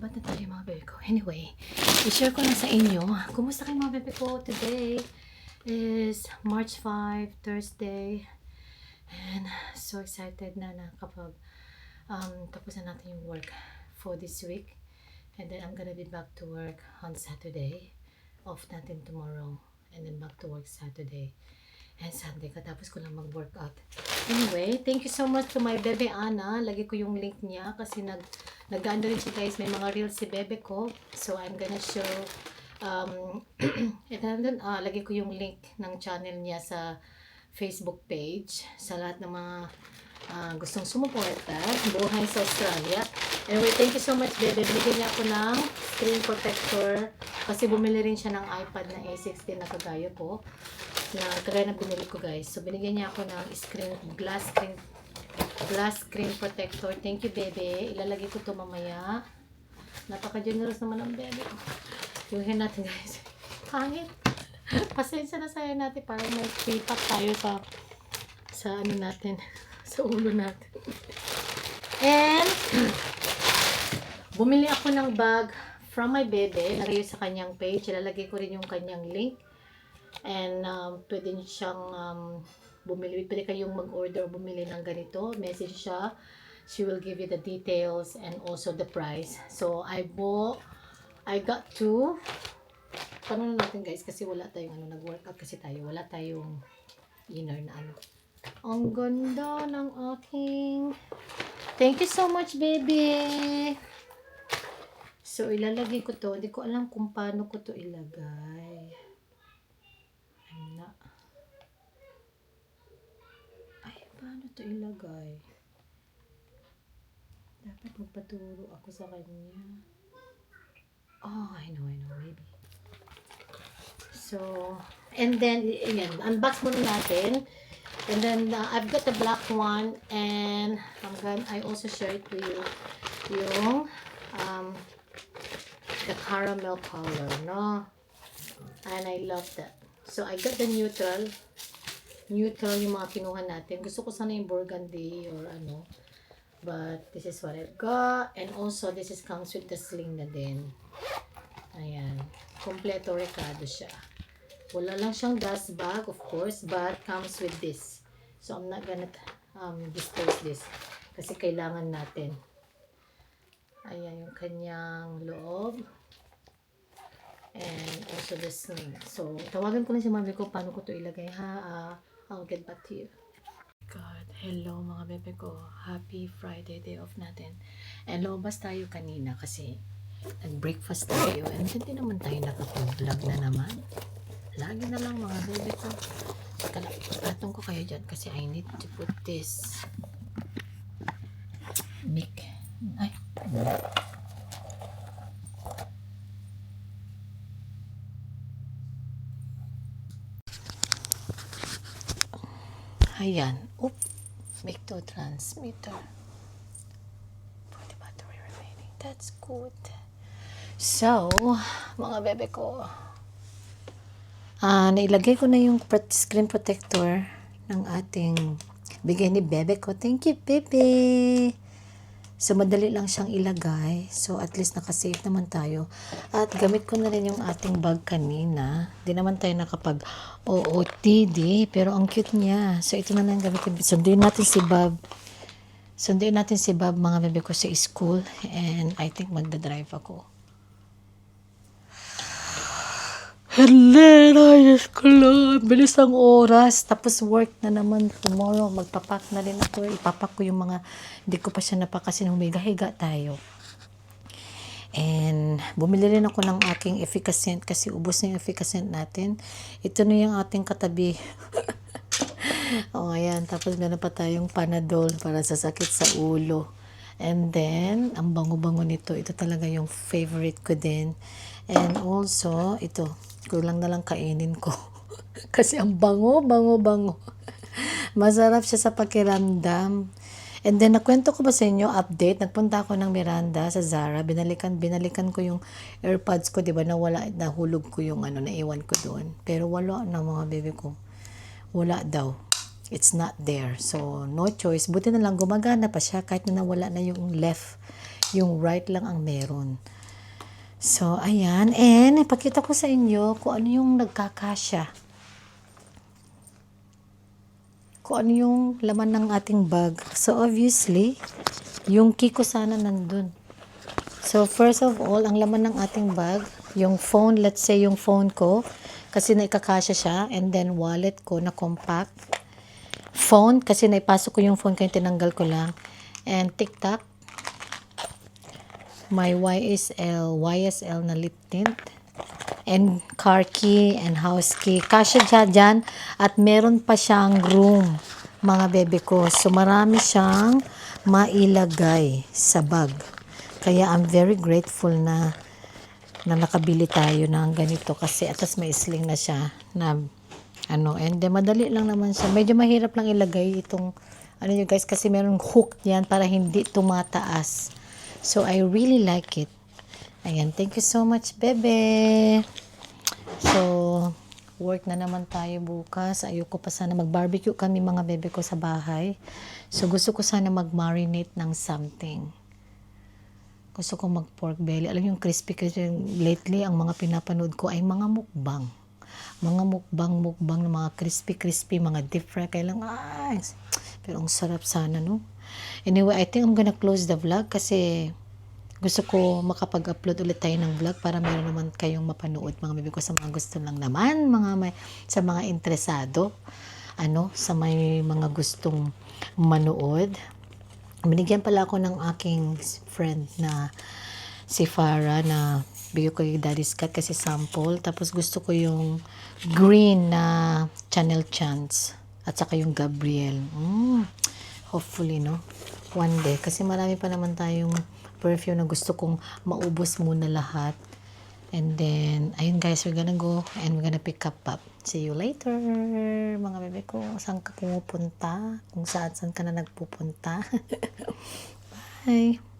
Lobat na tayo mga bebe ko. Anyway, i-share ko na sa inyo. Kumusta kayo mga bebe ko? Today is March 5, Thursday. And so excited na kapag tapos na natin yung work for this week. And then I'm gonna be back to work on Saturday. Off natin tomorrow. And then back to work Saturday. And Sunday, katapos ko lang mag-workout. Anyway, thank you so much to my bebe Ana. Lagi ko yung link niya kasi nag-ano rin siya guys. May mga reels si bebe ko. So, I'm gonna show and then, lagi ko yung link ng channel niya sa Facebook page. Sa lahat ng mga gustong sumuporta. Buhay sa Australia. Anyway, thank you so much bebe. Binigyan niya ako ng screen protector. Kasi bumili rin siya ng iPad na A16 na kagaya ko. Na kagaya na binili ko guys. So binigyan niya ako ng glass screen protector. Thank you bebe. Ilalagay ko to mamaya. Napaka-generous naman ang bebe ko. Yuhin natin guys. Pangit. Pasensya na sa'yo natin. Parang may pipak tayo sa ano natin. Sa ulo natin. And bumili ako ng bag from my bebe. Lagay sa kanyang page. Ilalagay ko rin yung kanyang link. And pwede nyo siyang pwede kayong mag-order o bumili ng ganito. Message siya. She will give you the details and also the price. So, I got two. Paano natin guys? Kasi wala tayong nag-workout kasi tayo. Wala tayong inner na ano. Ang ganda ng aking. Thank you so much, baby. So, ilalagay ko to. Hindi ko alam kung paano ko to ilagay. Paano to ilagay? Dapat magpaturo ako sa kanya. Oh, I know, maybe. So, and then, ayan, unbox muna natin. And then, I've got the black one. And, I also share it to you. Yung, the caramel color, no? And I love that. So, I got the neutral yung mga kinuha natin. Gusto ko sana yung burgundy or ano. But this is what I've got. And also this comes with the sling na din. Ayan. Kompleto rekado siya. Wala lang siyang dust bag of course. But comes with this. So I'm not gonna dispose this. Kasi kailangan natin. Ayan yung kanyang loob. And also the sling. So tawagan ko na si mami ko paano ko to ilagay ha. I'll get back to you. God, hello mga bebe ko. Happy Friday, day off natin. And lobas tayo kanina kasi nag-breakfast tayo. And hindi naman tayo nakapag-vlog na naman. Lagi na lang mga bebe ko. Patong ko kayo dyan kasi I need to put this mic. Ay. Ayan. Oop. Make to transmitter. 40 battery remaining. That's good. So, mga bebe ko. Nailagay ko na yung screen protector ng ating bigay ni bebe ko. Thank you, bebe. So, madali lang siyang ilagay. So, at least nakasave naman tayo. At gamit ko na rin yung ating bag kanina. Di naman tayo nakapag-OOTD. Pero ang cute niya. So, ito na lang gamitin. Sunduin natin si Bob mga bebe ko sa school. And I think magdadrive ako. Hello, ayos ko lang. Bilis ang oras. Tapos work na naman tomorrow. Magpapak na rin ako. Ipapak ko yung mga hindi ko pa siya napak kasi humiga-higa tayo. And bumili rin ako ng aking efficacent kasi ubos na yung efficacent natin. Ito na yung ating katabi. Ayan. Tapos meron pa tayong Panadol para sa sakit sa ulo. And then, ang bango-bango nito. Ito talaga yung favorite ko din. And also, ito. Kulang na lang kainin ko. Kasi ang bango. Masarap siya sa pakiramdam. And then, nakwento ko ba sa inyo, update, nagpunta ako ng Miranda sa Zara, binalikan ko yung AirPods ko, diba, nahulog ko yung naiwan ko doon. Pero wala na mga baby ko. Wala daw. It's not there. So, no choice. Buti na lang gumagana pa siya kahit na nawala na yung left Yung right lang ang meron. So, ayan. And, ipakita ko sa inyo kung ano yung nagkakasya. Kung ano yung laman ng ating bag. So, obviously, yung key ko sana nandun. So, first of all, ang laman ng ating bag, yung phone, let's say yung phone ko, kasi naikakasya siya, and then wallet ko na compact. Phone, kasi naipasok ko yung phone ko, yung tinanggal ko lang. And TikTok, my YSL na lip tint. And car key and house key. Kasya siya dyan. At meron pa siyang room, mga bebe ko. So, marami siyang mailagay sa bag. Kaya, I'm very grateful na nakabili tayo ng ganito. Kasi, atas may sling na siya. Na, and then, madali lang naman siya. Medyo mahirap lang ilagay itong, nyo guys, kasi meron hook yan para hindi tumataas. So, I really like it. Ayan, thank you so much, bebe. So, work na naman tayo bukas. Ayoko pa sana mag-barbecue kami mga bebe ko sa bahay. So, gusto ko sana mag-marinate ng something. Gusto ko mag-pork belly. Alam yung crispy kasi lately, ang mga pinapanood ko ay mga mukbang. Mga mukbang ng mga crispy, mga deep fry. Kailang, pero ang sarap sana, no? Anyway, I think I'm gonna close the vlog kasi gusto ko makapag-upload ulit tayo ng vlog para meron naman kayong mapanood mga bebe ko sa mga gusto lang naman, sa mga interesado, sa may mga gustong manood. Binigyan pala ako ng aking friend na si Farah na bigyan ko yung Daddy's Cut kasi sample. Tapos gusto ko yung green na Channel Chance at saka yung Gabriel. Hopefully, no? One day. Kasi marami pa naman tayong perfume na gusto kong maubos muna lahat. And then, ayun guys, we're gonna go and we're gonna pick up. See you later, mga bebe ko. Saan ka pumupunta? Kung saan ka na nagpupunta. Bye!